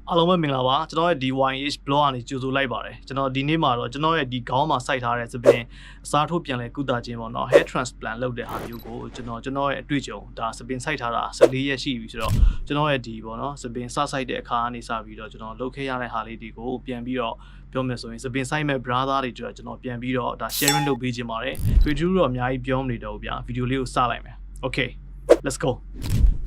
အားလုံးပဲမင်္ဂလာပါကျွန်တော်ရဲ့ဒီ YH blog ကနေကြိုဆိုလိုက်ပါတယ်ကျွန်တော်ဒီနေ့မှာတော့ကျွန်တော်ရဲ့ဒီခေါင်းမှာစိုက်ထားတဲ့သပင်အစားထိုးပြန်လဲကုသခြင်းပေါ့နော် hair transplant လုပ်တဲ့ဟာမျိုးကိုကျွန်တော်ရဲ့အတွေ့အကြုံဒါသပင်စိုက်ထားတာ14ရက်ရှိပြီဆိုတော့ကျွန်တော်ရဲ့ဒီပေါ့နော်သပင်စစိုက်တဲ့အခါကနေစပြီးတော့ကျွန်တော်လုပ်ခဲ့ရတဲ့ဟာလေးတွေကိုပြန်ပြီးတော့ပြောမယ်ဆိုရင်သပင်စိုက်မဲ့ brother တွေတို့ကျွန်တော်ပြန်ပြီးတော့ဒါ sharing လုပ်ပေးခြင်းပါတယ် video တော့အများကြီးပြောမနေတော့ဘူးဗျာ video လေးကိုစလိုက်မယ် okay let's go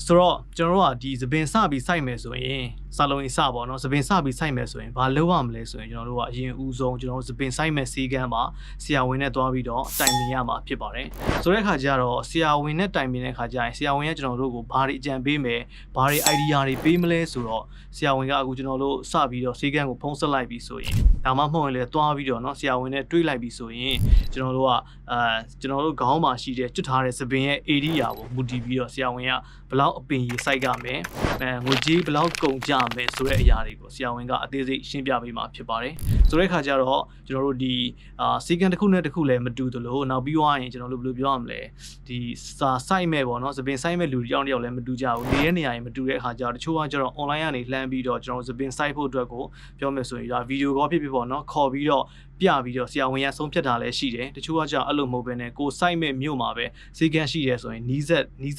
ဆိုတော့ကျွန်တော်တို့ကဒီသပင်စပြီးစိုက်မယ်ဆိုရင်စာလုံးကြီးစပေါ့နော်သပင်စပြီးစိုက်မယ်ဆိုရင်ဘာလုပ်ရမလဲဆိုရင်ကျွန်တော်တို့ကအရင်ဦးဆုံးကျွန်တော်တို့သပင်စိုက်မယ်စီကန်းမှာဆရာဝန်နဲ့တွားပြီးတော့တိုင်ပင်ရမှာဖြစ်ပါတယ်ဆိုတဲ့အခါကျတော့ဆရာဝန်နဲ့တိုင်ပင်တဲ့အခါကျရင်ဆရာဝန်ကကျွန်တော်တို့ကိုဘာတွေအကြံပေးမယ်ဘာတွေ idea တွေပေးမလဲဆိုတော့ဆရာဝန်ကအခုကျွန်တော်တို့စပြီးတော့စီကန်းကိုဖုံးဆက်လိုက်ပြီးဆိုရင်ဒါမှမဟုတ်ရင်လည်းတွားပြီးတော့เนาะဆရာဝန်နဲ့တွေးလိုက်ပြီးဆိုရင်ကျွန်တော်တို့ကကျွန်တော်တို့ခေါင်းမှာရှိတဲ့ကျွတ်ထားတဲ့သပင်ရဲ့ area ကိုမူတည်ပြီးတော့ဆရာဝန်ကဘလောက်အပင်ကြီးစိုက်ရမယ်ငွေကြေးဘလောက်ကုန်ကြမယ်ဆိုတဲ့အရာတွေကိုဆရာဝန်ကအသေးစိတ်ရှင်းပြပေးမှာဖြစ်ပါတယ်ဆိုတဲ့အခါကျတော့ကျွန်တော်တို့ဒီစီကံတစ်ခုနဲ့တစ်ခုလည်းမတူသလိုနောက်ပြီးသွားရင်ကျွန်တော်တို့ဘယ်လိုပြောရမလဲဒီစာစိုက်မဲ့ပေါ့နော်သပင်စိုက်မဲ့လူတယောက်လည်းမတူကြဘူးနေတဲ့နေရာရင်မတူတဲ့အခါကျတော့တချို့ကကျတော့ online ကနေလှမ်းပြီးတော့ကျွန်တော်သပင်စိုက်ဖို့အတွက်ကိုပြောမယ်ဆိုရင်ဒါဗီဒီယိုကောဖြစ်ဖြစ်ပေါ့နော်ခေါ်ပြီးတော့ပြပြီးတော့ဆရာဝန်ရဆုံးဖြတ်တာလည်းရှိတယ်တချို့ကကြောင့်အဲ့လိုမဟုတ်ဘဲနဲ့ကိုစိုက်မဲ့မြို့မှာပဲစေကန်းရှိတယ်ဆိုရင်နီးစက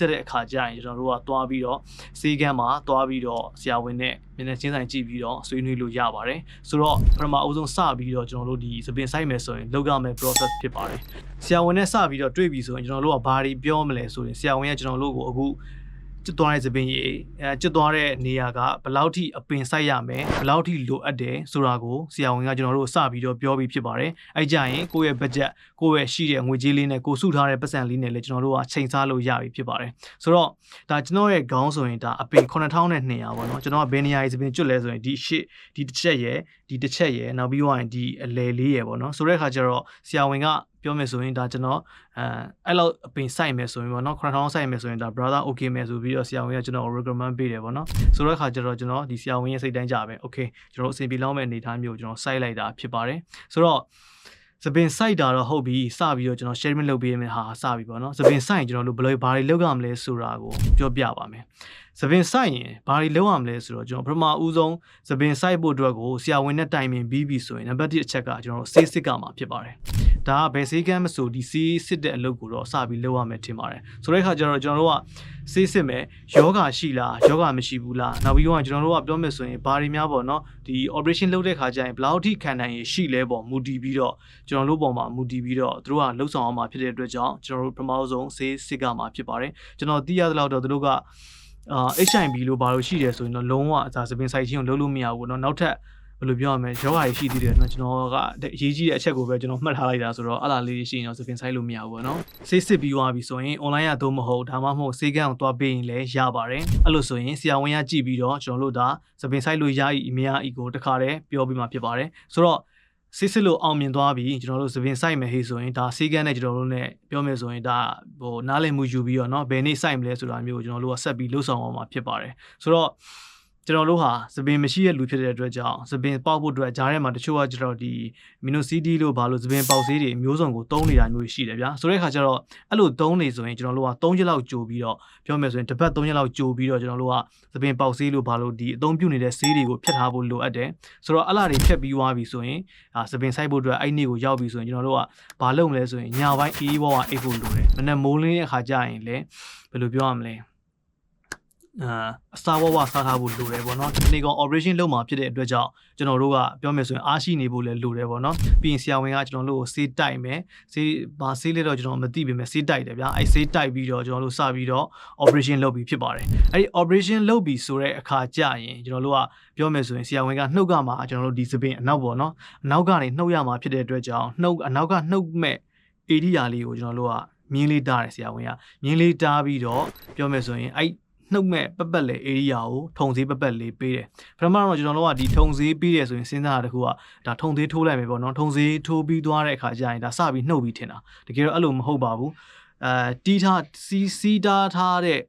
်တဲ့အခါကျရင်ကျွန်တော်တို့ကတွားပြီးတော့စေကန်းမှာတွားပြီးတော့ဆရာဝန်နဲ့မျက်နှာချင်းဆိုင်ကြည့်ပြီးတော့ဆွေးနွေးလို့ရပါတယ်ဆိုတော့ပထမအဦးဆုံးစပြီးတော့ကျွန်တော်တို့ဒီသပင်စိုက်မယ်ဆိုရင်လုပ်ရမယ့် process ဖြစ်ပါတယ်ဆရာဝန်နဲ့စပြီးတော့တွေ့ပြီဆိုရင်ကျွန်တော်တို့ကဘာတွေပြောမလဲဆိုရင်ဆရာဝန်ကကျွန်တော်တို့ကိုအခုကျွတ်သွားတဲ့သပင်ကြီးကျွတ်သွားတဲ့နေရာကဘယ်လောက်ထိအပင်စိုက်ရမယ်ဘယ်လောက်ထိလိုအပ်တယ်ဆိုတာကိုဆရာဝန်ကကျွန်တော်တို့စပြီးတော့ပြောပြီးဖြစ်ပါတယ်အဲ့ကြရင်ကိုယ့်ရဲ့ budget ကိုယ့်ရဲ့ရှိတဲ့ငွေကြေးလေးနဲ့ကိုစုထားတဲ့ပတ်စံလေးနဲ့လည်းကျွန်တော်တို့ကချိန်စားလို့ရပြီဖြစ်ပါတယ်ဆိုတော့ဒါကျွန်တော်ရဲ့ခေါင်းဆိုရင်ဒါအပင်9200ပေါ့နော်ကျွန်တော်ကဘယ်နေရာကြီးသပင်ကျွတ်လဲဆိုရင်ဒီတစ်ချက်ရယ်နောက်ပြီးတော့ဒီအလဲလေးရယ်ပေါ့နော်ဆိုတဲ့အခါကျတော့ဆရာဝန်ကပြောမယ်ဆိုရင်ဒါကျွန်တော်အဲ့လောက်အပင်စိုက်မယ်ဆိုရင်ပေါ့နော်9000စိုက်မယ်ဆိုရင်ဒါ brother okay မယ်ဆိုပြီးတော့ဆရာဝန်ကကျွန်တော် recommend ပေးတယ်ပေါ့နော်ဆိုတဲ့အခါကျတော့ကျွန်တော်ဒီဆရာဝန်ရဲ့စိတ်တိုင်းကြပဲ okay ကျွန်တော်အစီအပြေလောက်မဲ့အနေထားမျိုးကျွန်တော်စိုက်လိုက်တာဖြစ်ပါတယ်ဆိုတော့သပင်စိုက်တာတော့ဟုတ်ပြီစပြီးတော့ကျွန်တော် sharing လုပ်ပေးမယ်ဟာစပြီပေါ့နော်သပင်စိုက်ကျွန်တော်တို့ဘယ်လိုဘာတွေလုပ်ရမလဲဆိုတာကိုပြောပြပါမယ်သပင်စိုက်ရင်ဘာတွေလုပ်ရမလဲဆိုတော့ကျွန်တော်ပထမဦးဆုံးသပင်စိုက်ဖို့အတွက်ကိုဆရာဝန်နဲ့တိုင်ပင်ပြီးပြီဆိုရင်နံပါတ်1အချက်ကကျွန်တော်တို့ဆေးစစ်ကမှာဖြစ်ပါတယ်ဒါကဘယ်ဆေးကမ်းမဆိုဒီဆေးစစ်တဲ့အလုပ်ကိုတော့စပြီးလုပ်ရမယ်ထင်ပါတယ်ဆိုတဲ့အခါကျတော့ကျွန်တော်တို့ကဆေးစစ်မယ်ယောဂရှိလားယောဂမရှိဘူးလားနောက်ပြီးတော့ကျွန်တော်တို့ကပြောမယ်ဆိုရင်ဘာတွေများပေါ့နော်ဒီ operation လုပ်တဲ့ခါကျရင်ဘယ်လောက်ထိခံနိုင်ရရှိလဲပေါ့မူတည်ပြီးတော့ကျွန်တော်တို့ပေါ်မှာမူတည်ပြီးတော့သူတို့ကလှုပ်ဆောင်အောင်မှာဖြစ်တဲ့အတွက်ကြောင့်ကျွန်တော်တို့ပထမဆုံးဆေးစစ်ကမှာဖြစ်ပါတယ်ကျွန်တော်သိရသလောက်တော့သူတို့ကHIV လို့ဘာလို့ရှိတယ်ဆိုရင်တော့လုံးဝအစာသပင်စိုက်ခြင်းကိုလုပ်လို့မရဘူးเนาะနောက်ထပ်ဘယ်လိုပြောရမလဲယောဂတွေရှိသေးတယ်เนาะကျွန်တော်ကအရေးကြီးတဲ့အချက်ကိုပဲကျွန်တော်မှတ်ထားလိုက်တာဆိုတော့အဲ့ဒါလေးရှိရင်တော့သပင်စိုက်လို့မရဘူးပေါ့เนาะဆေးစစ်ပြီးသွားပြီဆိုရင် online ရတော့မဟုတ်ဒါမှမဟုတ်ဆေးကန်းကိုတွားပေးရင်လည်းရပါတယ်အဲ့လိုဆိုရင်ဆရာဝန်ကကြည့်ပြီးတော့ကျွန်တော်တို့ဒါသပင်စိုက်လို့ရ၏အများဤကိုတခါတည်းပြောပြီးမှဖြစ်ပါတယ်ဆိုတော့စစ်စစ်လို့အောင်မြင်သွားပြီကျွန်တော်တို့သပင်စိုက်မယ်ဟေးဆိုရင်ဒါဆေးကန်းနဲ့ကျွန်တော်တို့ ਨੇ ပြောမယ်ဆိုရင်ဒါဟိုနားလည်မှုယူပြီးတော့เนาะဘယ်နေ့စိုက်မလဲဆိုတာမျိုးကိုကျွန်တော်တို့ကဆက်ပြီးလှုပ်ဆောင်အောင်မှာဖြစ်ပါတယ်ဆိုတော့ကျွန်တော်တို့ဟာသပင်မရှိတဲ့လူဖြစ်တဲ့အတွက်ကြောင့်သပင်ပေါက်ဖို့အတွက်ဂျားထဲမှာတချို့ကကျွန်တော်ဒီမီနိုစီဒီလို့ဘာလို့သပင်ပေါက်ဆေးတွေမျိုးစုံကိုတုံးနေတာမျိုးရှိတယ်ဗျာဆိုတဲ့အခါကျတော့အဲ့လိုတုံးနေဆိုရင်ကျွန်တော်တို့က3ရက်လောက်ကြိုပြီးတော့ပြောမယ်ဆိုရင်တစ်ပတ်3ရက်လောက်ကြိုပြီးတော့ကျွန်တော်တို့ကသပင်ပေါက်ဆေးလို့ဘာလို့ဒီအသုံးပြုနေတဲ့ဆေးတွေကိုဖြတ်ထားဖို့လိုအပ်တယ်ဆိုတော့အဲ့လာတွေဖြတ်ပြီးသွားပြီဆိုရင်သပင်စိုက်ဖို့အတွက်အဲ့နေ့ကိုရောက်ပြီဆိုရင်ကျွန်တော်တို့ကဘာလုပ်မလဲဆိုရင်ညပိုင်းအေးဘောကအိတ်ဖို့လိုတယ်မနေ့မိုးလင်းတဲ့အခါကျရင်လည်းဘယ်လိုပြောရမလဲအစာဝဝစားထားဖို့လိုတယ်ပေါ့နော်ဒီနေ့ကောင် operation လုပ်မှာဖြစ်တဲ့အတွက်ကြောင့်ကျွန်တော်တို့ကပြောမယ်ဆိုရင်အားရှိနေဖို့လည်းလိုတယ်ပေါ့နော်ပြီးရင်ဆရာဝန်ကကျွန်တော်တို့ကိုဆေးတိုက်မယ်ဆေးဘာဆေးလဲတော့ကျွန်တော်မသိပေမဲ့ဆေးတိုက်တယ်ဗျာအဲဆေးတိုက်ပြီးတော့ကျွန်တော်တို့စပြီးတော့ operation လုပ်ပြီးဖြစ်ပါတယ်အဲဒီ operation လုပ်ပြီးဆိုတဲ့အခါကျရင်ကျွန်တော်တို့ကပြောမယ်ဆိုရင်ဆရာဝန်ကနှုတ်ကမှာကျွန်တော်တို့ဒီသပင်အနောက်ပေါ့နော်အနောက်ကနေနှုတ်ရမှာဖြစ်တဲ့အတွက်ကြောင့်အနောက်ကနှုတ်မဲ့ area လေးကိုကျွန်တော်တို့ကမြင်းလေးတားတယ်ဆရာဝန်ကမြင်းလေးတားပြီးတော့ပြောမယ်ဆိုရင်အဲနှုတ်မဲ့ပတ်လေ area ကိုထုံသေးပတ်လေးပေးတယ်ပထမတော့ကျွန်တော်တို့ကဒီထုံသေးပေးတယ်ဆိုရင်စဉ်းစားတာတခုကဒါထုံသေးထိုးလိုက်မယ်ပေါ့နော်ထုံသေးထိုးပြီးသွားတဲ့အခါကျရင်ဒါစပြီးနှုတ်ပြီးထင်တာတကယ်တော့အဲ့လိုမဟုတ်ပါဘူးတီးထားစီးတားထားတဲ့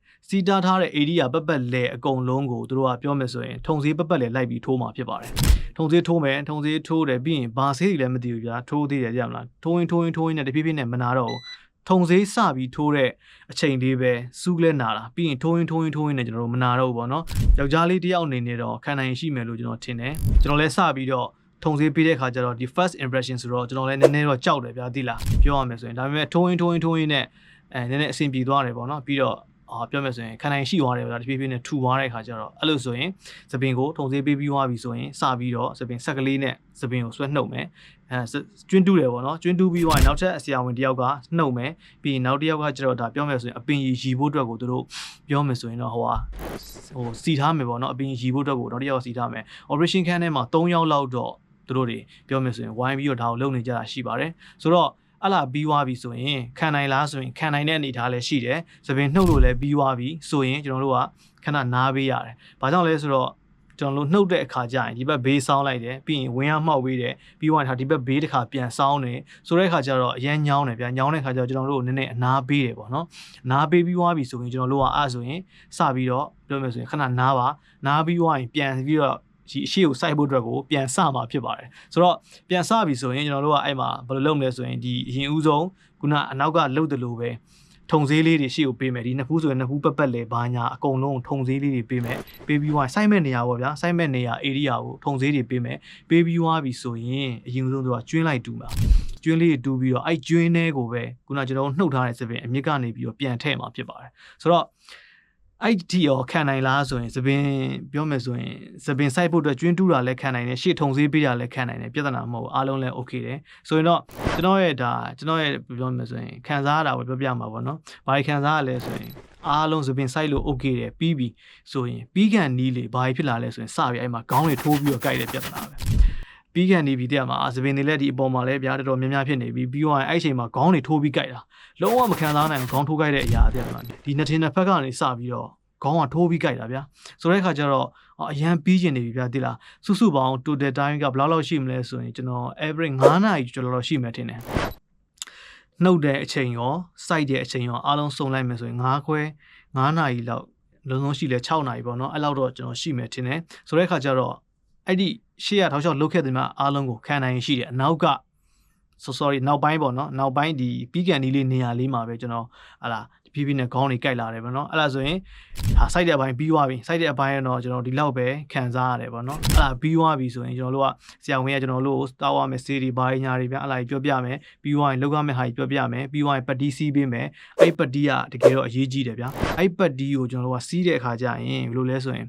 area ပတ်လေအကုန်လုံးကိုတို့ကပြောမယ်ဆိုရင်ထုံသေးပတ်လေလိုက်ပြီးထိုးမှာဖြစ်ပါတယ်ထုံသေးထိုးမယ်ထုံသေးထိုးတယ်ပြီးရင်ဘာဆေးတွေလည်းမသိဘူးဗျာထိုးသေးတယ်ကြမလားထိုးရင်နဲ့တဖြည်းဖြည်းနဲ့မနာတော့ဘူး ထုံစေးစပြီးထိုးတဲ့အချိန်လေးပဲစူးလဲနာတာပြီးရင်ထိုးရင်းနဲ့ကျွန်တော်တို့မနာတော့ဘူးပေါ့နော်ယောက်ျားလေးတယောက်အနေနဲ့တော့ခံနိုင်ရှိမယ်လို့ကျွန်တော်ထင်တယ်ကျွန်တော်လဲစပြီးတော့ထုံစေးပေးတဲ့ခါကျတော့ဒီ first impression ဆိုတော့ကျွန်တော်လည်းနည်းနည်းတော့ကြောက်တယ်ဗျာသိလားပြောရမယ်ဆိုရင်ဒါပေမဲ့ထိုးရင်းနဲ့နည်းနည်းအဆင်ပြေသွားတယ်ပေါ့နော်ပြီးတော့ပြောမယ်ဆိုရင်ခံနိုင်ရှိသွားတယ်ဗျာတဖြည်းဖြည်းနဲ့ထူသွားတဲ့ခါကျတော့အဲ့လိုဆိုရင်သပင်ကိုထုံစေးပေးပြီးသွားပြီဆိုရင်စပြီးတော့သပင်ဆက်ကလေးနဲ့သပင်ကိုဆွဲနှုတ်မယ်ကျွန်းတူးတယ်ပေါ့နော်ကျွန်းတူးပြီးသွားရင်နောက်ထပ်အဆရာဝန်တယောက်ကနှုတ်မယ်ပြီးရင်နောက်တစ်ယောက်ကကျတော့ဒါပြောမယ်ဆိုရင်အပင်ရီဖို့အတွက်ကိုသူတို့ပြောမယ်ဆိုရင်တော့စီထားမယ်ပေါ့နော်အပင်ရီဖို့အတွက်ကိုနောက်တစ်ယောက်စီထားမယ် operation ခန်းထဲမှာ3ယောက်လောက်တော့သူတို့တွေပြောမယ်ဆိုရင်ဝိုင်းပြီးတော့ဒါကိုလုပ်နေကြတာရှိပါတယ်ဆိုတော့အဲ့လာပြီးသွားပြီဆိုရင်ခံနိုင်လားဆိုရင်ခံနိုင်တဲ့အနေအထားလည်းရှိတယ်သပင်နှုတ်လို့လည်းပြီးသွားပြီဆိုရင်ကျွန်တော်တို့ကခဏနားပေးရတယ်ဘာကြောင့်လဲဆိုတော့ကျွန်တော်တို့နှုတ်တဲ့အခါကျရင်ဒီဘက်ဘေးဆောင်းလိုက်တယ်ပြီးရင်ဝင်းရမှောက်ပေးတယ်ပြီးသွားရင်ဒီဘက်ဘေးတစ်ခါပြန်ဆောင်းတယ်ဆိုတဲ့အခါကျတော့အရန်ညောင်းတယ်ဗျာညောင်းတဲ့အခါကျတော့ကျွန်တော်တို့နည်းနည်းအနားပေးတယ်ပေါ့နော်နားပေးပြီးသွားပြီဆိုရင်ကျွန်တော်တို့ကအဲ့ဆိုရင်စပြီးတော့ပြောမယ်ဆိုရင်ခဏနားပါနားပြီးသွားရင်ပြန်ပြီးတော့ဒီအရှိကိုစိုက်ဖို့အတွက်ကိုပြန်စမှာဖြစ်ပါတယ်ဆိုတော့ပြန်စပြီဆိုရင်ကျွန်တော်တို့ကအဲ့မှာဘယ်လိုလုပ်မလဲဆိုရင်ဒီအရင်ဦးဆုံးခုနအနောက်ကလှုပ်တယ်လို့ပဲထုံစေးလေးတွေရှေ့ကိုပေးမယ်ဒီနှစ်ဖူးဆိုရင်နှစ်ဖူးပတ်လေဘာညာအကုန်လုံးထုံစေးလေးတွေပေးမယ်ပေးပြီးသွားစိုက်မဲ့နေရာပေါ့ဗျာစိုက်မဲ့နေရာ area ကိုထုံစေးတွေပေးမယ်ပေးပြီးသွားပြီဆိုရင်အရင်ဆုံးသူကကျွင်းလိုက်တူမှာကျွင်းလေးတူပြီးတော့အဲ့ကျွင်းထဲကိုပဲခုနကျွန်တော်နှုတ်ထားတဲ့သပင်အမြစ်ကနေပြီးတော့ပြန်ထည့်မှာဖြစ်ပါတယ်ဆိုတော့အဲ့ဒီရောခံနိုင်လားဆိုရင်သပင်ပြောမယ်ဆိုရင်သပင်စိုက်ဖို့အတွက်ကျွင်းတူးတာလည်းခံနိုင်တယ်ရှေ့ထုံစေးပေးတာလည်းခံနိုင်တယ်ပြဿနာမဟုတ်ဘူးအားလုံးလည်း okay တယ်ဆိုရင်တော့ကျွန်တော်ရဲ့ပြောမယ်ဆိုရင်ခံစားရတာကိုပြောပြမှာပေါ့နော်ဘာခံစားရလဲဆိုရင်အားလုံးသပင်စိုက်လို့ okay တယ်ပြီးပြီဆိုရင်ပြီးကန်နီးလေဘာဖြစ်လာလဲဆိုရင်စပြီးအဲ့မှာခေါင်းတွေထိုးပြီးတော့ကြိုက်တဲ့ပြဿနာပဲပြီးကန်နေပြီတဲ့မှာသပင်တွေလည်းဒီအပေါ်မှာလည်းဗျာတော်တော်များများဖြစ်နေပြီပြီးတော့အဲ့အချိန်မှာခေါင်းတွေထိုးပြီးကြိုက်တာလုံးဝမခံစားနိုင်ခေါင်းထိုးကြိုက်တဲ့အရာတဲ့မှာဒီနှစ်ထင်းနှစ်ဖက်ကနေစပြီးတော့ခေါင်းကထိုးပြီးကြိုက်တာဗျာဆိုတဲ့အခါကျတော့အရန်ပြီးကျင်နေပြီဗျာတိလားစုပေါင်း total time ကဘယ်လောက်ရှိမလဲဆိုရင်ကျွန်တော် average 9နာရီကျော်လောက်ရှိမှထင်တယ်နှုတ်တဲ့အချိန်ရောစိုက်တဲ့အချိန်ရောအားလုံးစုံလိုက်မယ်ဆိုရင်9နာရီလောက်လုံးလုံးရှိလဲ6နာရီပေါ့နော်အဲ့လောက်တော့ကျွန်တော်ရှိမှထင်တယ်ဆိုတဲ့အခါကျတော့အဲ့ဒီရှေ့ရထောက်လျှောက်လုတ်ခဲ့တဲ့မှာအားလုံးကိုခံနိုင်ရှိတယ်အနောက်ကsorry နောက်ပိုင်းပေါ့နော်နောက်ပိုင်းဒီပြီးကန်ဒီလေးနေရာလေးမှာပဲကျွန်တော်ဟာလာဖြည်းဖြည်းနဲ့ခေါင်းတွေကြိုက်လာတယ်ပေါ့နော်အဲ့ဒါဆိုရင်ဒါစိုက်တဲ့အပိုင်းပြီးသွားပြီစိုက်တဲ့အပိုင်းကတော့ကျွန်တော်ဒီလောက်ပဲခံစားရတယ်ပေါ့နော်အဲ့ဒါပြီးသွားပြီဆိုရင်ကျွန်တော်တို့ကဆရာဝန်ကကျွန်တော်တို့ကိုတောက်ရမယ်ဆေးတွေဘာညာတွေဗျအဲ့ဒါကြီးပြောပြမယ်ပြီးသွားရင်လောက်ရမယ့်ဟာကြီးပြောပြမယ်ပြီးသွားရင်ပတ်တီးစီးပေးမယ်အဲ့ပတ်တီးကတကယ်တော့အရေးကြီးတယ်ဗျအဲ့ပတ်တီးကိုကျွန်တော်တို့ကစီးတဲ့အခါကျရင်ဘယ်လိုလဲဆိုရင်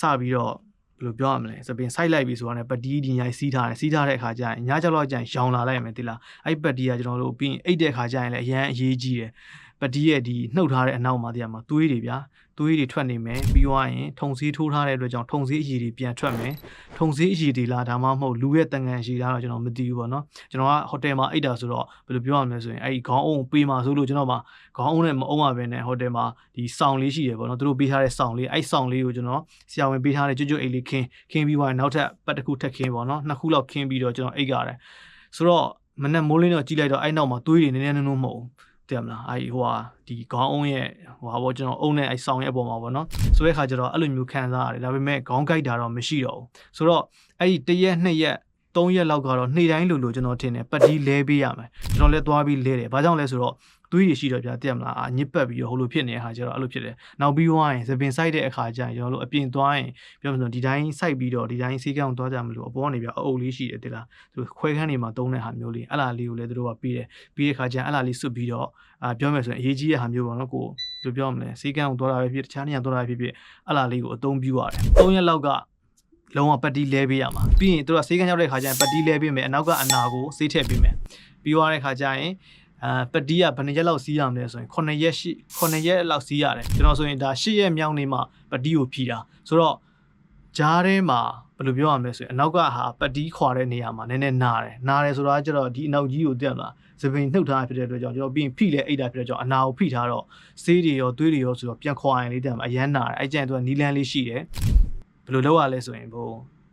စပြီးတော့ဘယ်လိုပြောရမလဲသပင်စိုက်လိုက်ပြီဆိုတော့ပတ်တီးဒီညာစီးထားတဲ့အခါကျရင်ညကြောက်တော့ကျရင်ရောင်လာလိုက်မယ်တိလားအဲ့ပတ်တီးကကျွန်တော်တို့ပြီးရင်အိတ်တဲ့အခါကျရင်လည်းအရန်အရေးကြီးတယ်ပတ်တီးရဲ့ဒီနှုတ်ထားတဲ့အနောက်မှာတရားမှာသွေးတွေဗျာသွေးတွေထွက်နေမယ်ပြီးသွားရင်ထုံစည်းထိုးထားတဲ့အတွက်ကြောင့်ထုံစည်းအရည်တွေပြန်ထွက်မယ်ထုံစည်းအရည်တွေလားဒါမှမဟုတ်လူရဲ့တန်ငန်ရှိလားတော့ကျွန်တော်မသိဘူးပေါ့နော်ကျွန်တော်ကဟိုတယ်မှာအိတ်တာဆိုတော့ဘယ်လိုပြောရမလဲဆိုရင်အဲ့ဒီခေါင်းအုံပေးမှာဆိုလို့ကျွန်တော်မှာခေါင်းအုံနဲ့မအုံပါပဲနဲ့ဟိုတယ်မှာဒီစောင်လေးရှိတယ်ပေါ့နော်သူတို့ပေးထားတဲ့စောင်လေးအဲ့စောင်လေးကိုကျွန်တော်ဆရာဝန်ပေးထားတဲ့ကျွတ်အိတ်လေးခင်းပြီးသွားရင်နောက်ထပ်ပတ်တစ်ခုထပ်ခင်းပေါ့နော်နှစ်ခုလောက်ခင်းပြီးတော့ကျွန်တော်အိတ်ရတယ်ဆိုတော့မနေ့မိုးလင်းတော့ကြည့်လိုက်တော့အဲ့နောက်မှာသွေးတွေနည်းနည်းမဟုတ်တယ်မလားအဲ့ဒီခေါင်းအုံးရဲ့ပေါ့ကျွန်တော်အုံးနဲ့အဲ့ဆောင်ရဲ့အပေါ်မှာပေါ့နော်ဆိုတဲ့အခါကျတော့အဲ့လိုမျိုးခံစားရတယ်ဒါပေမဲ့ခေါင်းကိုက်တာတော့မရှိတော့ဘူးဆိုတော့အဲ့ဒီ1ရက်2ရက်3ရက်လောက်ကတော့နေ့တိုင်းလိုကျွန်တော်ထင်တယ်ပတ်တီးလဲပေးရမယ်ကျွန်တော်လည်းသွားပြီးလဲတယ်ဘာကြောင့်လဲဆိုတော့သွေးတွေရှိတော့ဗျာသိရမလားညစ်ပတ်ပြီးတော့ဟိုလိုဖြစ်နေတဲ့အခါကျတော့အဲ့လိုဖြစ်တယ်နောက်ပြီးသွားရင်သပင်စိုက်တဲ့အခါကျရင်ကျွန်တော်တို့အပြင်သွားရင်ပြောမှဆိုဒီတိုင်းစိုက်ပြီးတော့ဒီတိုင်းဆေးကန်းသွားကြမလို့အပေါ်ကနေဗျာအုပ်လေးရှိတယ်တိလားသူခွဲခန်းတွေမှာတုံးတဲ့ဟာမျိုးလေးအဲ့လားလေးကိုလည်းသူတို့ကပြီးတဲ့အခါကျရင်အဲ့လားလေးစွတ်ပြီးတော့ပြောမယ်ဆိုရင်အရေးကြီးတဲ့ဟာမျိုးပေါ့နော်ကိုဘယ်လိုပြောမလဲဆေးကန်းကိုသွားတာပဲဖြစ်တခြားနေရာသွားတာပဲဖြစ်အဲ့လားလေးကိုအသုံးပြုရတယ်3ရက်လောက်ကလုံးဝပတ်တီးလဲပေးရမှာပြီးရင်သူတို့ကဆေးကန်းရောက်တဲ့အခါကျရင်ပတ်တီးလဲပေးမယ်အနောက်ကအနာကိုဆေးထည့်ပေးမယ်ပြီးသွားတဲ့အခါကျရင်ပတ်တီးကဘယ်နှစ်ရက်လောက်စီးရမလဲဆိုရင်9ရက်လောက်စီးရတယ်ကျွန်တော်ဆိုရင်ဒါ10ရက်မြောက်နေမှပတ်တီးကိုဖြီးတာဆိုတော့ဂျားထဲမှာဘယ်လိုပြောရမလဲဆိုရင်အနောက်ကဟာပတ်တီးခွာတဲ့နေရာမှာနည်းနည်းနားတယ်ဆိုတာကျတော့ဒီအနောက်ကြီးကိုတက်လာသပင်နှုတ်ထားဖြစ်တဲ့အတွက်ကြောင့်ကျွန်တော်ပြီးရင်ဖိလဲအိတ်တာဖြစ်တဲ့ကြောင့်အနာကိုဖိထားတော့ဆေးတွေရောသွေးတွေရောဆိုတော့ပြန်ခွာရင်လေးတက်မှာအရန်နာတယ်အဲ့ကျရင်သူကနီလန်းလေးရှိတယ်ဘယ်လိုလုပ်ရလဲဆိုရင်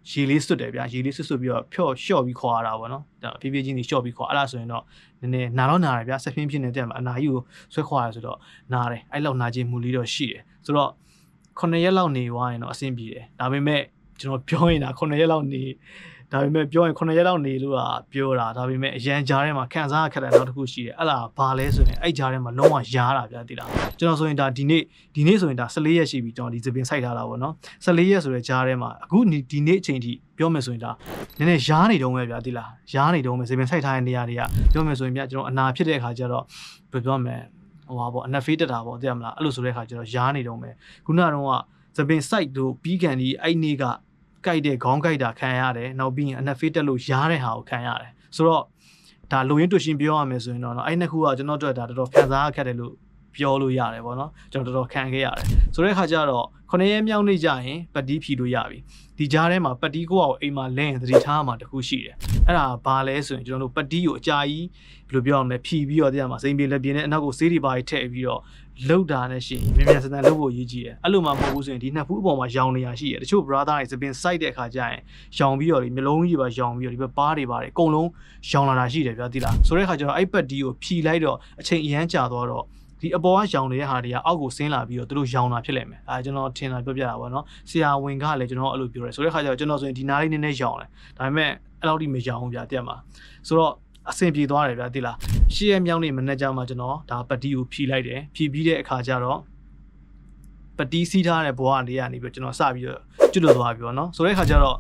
ရေလေးစွတ်တယ်ဗျာရေလေးစွတ်ပြီးတော့လျှော့ပြီးခွာရတာပေါ့နော်ဒါဖြည်းဖြည်းချင်းလျှော့ပြီးခွာအဲ့ဒါဆိုရင်တော့နည်းနည်းနာတော့နာတယ်ဗျာဆက်ဖြင်းဖြစ်နေတဲ့မှာအနာကြီးကိုဆွဲခွာရဆိုတော့နာတယ်အဲ့လောက်နာခြင်းမူလေးတော့ရှိတယ်ဆိုတော့9ရက်လောက်နေသွားရင်တော့အဆင်ပြေတယ်ဒါပေမဲ့ကျွန်တော်ပြောရင်ဒါ9ရက်လောက်နေ ဒါပေမဲ့ပြောရင်9ရက်လောက်နေလို့ပြောတာဒါပေမဲ့အရန်ကြားထဲမှာခံစားခက်တဲ့နောက်တစ်ခုရှိတယ်အဲ့ဒါဘာလဲဆိုရင်အဲ့ကြားထဲမှာလုံးဝရားတာဗျာတိလားကျွန်တော်ဆိုရင်ဒါဒီနေ့ဆိုရင်ဒါ14ရက်ရှိပြီကျွန်တော်ဒီသပင်စိုက်ထားတာပေါ့နော်14ရက်ဆိုတဲ့ကြားထဲမှာအခုဒီနေ့အချိန်ထိပြောမယ်ဆိုရင်ဒါနည်းနည်းရားနေတုံးပဲဗျာတိလားရားနေတုံးပဲသပင်စိုက်ထားတဲ့နေရာတွေကပြောမယ်ဆိုရင်ဗျာကျွန်တော်အနာဖြစ်တဲ့အခါကျတော့ဘယ်ပြောမလဲဟိုပါပေါ့အနက်ဖေးတက်တာပေါ့သိရမလားအဲ့လိုဆိုတဲ့အခါကျတော့ရားနေတုံးပဲခုနကတော့သပင်စိုက်တို့ပြီးကန်ဒီအဲ့နေ့ကကြိုက်တဲ့ခေါင်းကြိုက်တာခံရတယ်နောက်ပြီးရင်အနက်ဖေးတက်လို့ရားတဲ့ဟာကိုခံရတယ်ဆိုတော့ဒါလိုရင်းတူရှင်ပြောရမယ်ဆိုရင်တော့အဲ့နှစ်ခုကကျွန်တော်တို့ဒါတော်တော်ခံစားခက်တယ်လို့ပြောလို့ရတယ်ပေါ့နော်ကျွန်တော်တော်တော်ခံခဲ့ရတယ်ဆိုတဲ့အခါကျတော့9ရက်မြောက်နေ့ကျရင်ပတ်တီးဖြီလို့ရပြီဒီကြားထဲမှာပတ်တီးကိုအိမ်မှာလဲရင်သတိထားမှာတခုရှိတယ်အဲ့ဒါဘာလဲဆိုရင်ကျွန်တော်တို့ပတ်တီးကိုအကြာကြီးဘယ်လိုပြောရမလဲဖြီပြီးတော့တရားမှာစိမ့်ပြေလက်ပြင်းနဲ့အနောက်ကိုဆေးတွေပါထည့်ပြီးတော့လှုပ်တာနဲ့ရှိရင်မြန်မြန်ဆန်ဆန်လှုပ်ဖို့ရည်ကြီးတယ်အဲ့လိုမှမဟုတ်ဘူးဆိုရင်ဒီနှစ်ဖူးအပေါ်မှာရောင်နေရရှိတယ်တချို့ brother တွေစပင်စိုက်တဲ့အခါကျရင်ရောင်ပြီးတော့ဒီမျိုးလုံးကြီးပါရောင်ပြီးတော့ဒီဘက်ပါးတွေပါတယ်အကုန်လုံးရောင်လာတာရှိတယ်ဗျာသိလားဆိုတဲ့အခါကျတော့အဲ့ပတ်တီးကိုဖြီလိုက်တော့အချိန်အရန်ကြာသွားတော့ဒီအပေါ်ကရောင်နေတဲ့ဟာတွေကအောက်ကိုဆင်းလာပြီးတော့သူတို့ရောင်တာဖြစ်လိမ့်မယ်အဲကျွန်တော်ထင်တာပြောပြတာပေါ့နော်ဆရာဝန်ကလည်းကျွန်တော်အဲ့လိုပြောတယ်ဆိုတဲ့ခါကျတော့ကျွန်တော်ဆိုရင်ဒီနားလေးနည်းနည်းရောင်တယ်ဒါပေမဲ့အဲ့လောက်ထိမရောင်ဘူးဗျာတက်မှာဆိုတော့အဆင်ပြေသွားတယ်ဗျာသိလားရှေ့ရမြောင်းနေမနေ့ကျမှကျွန်တော်ဒါပတ်တီကိုဖြီလိုက်တယ်ဖြီပြီးတဲ့အခါကျတော့ပတ်တီစီးထားတဲ့ဘဝလေးကနေပြီးကျွန်တော်စပြီးတော့ကျွတ်လို့သွားပြီပေါ့နော်ဆိုတဲ့ခါကျတော့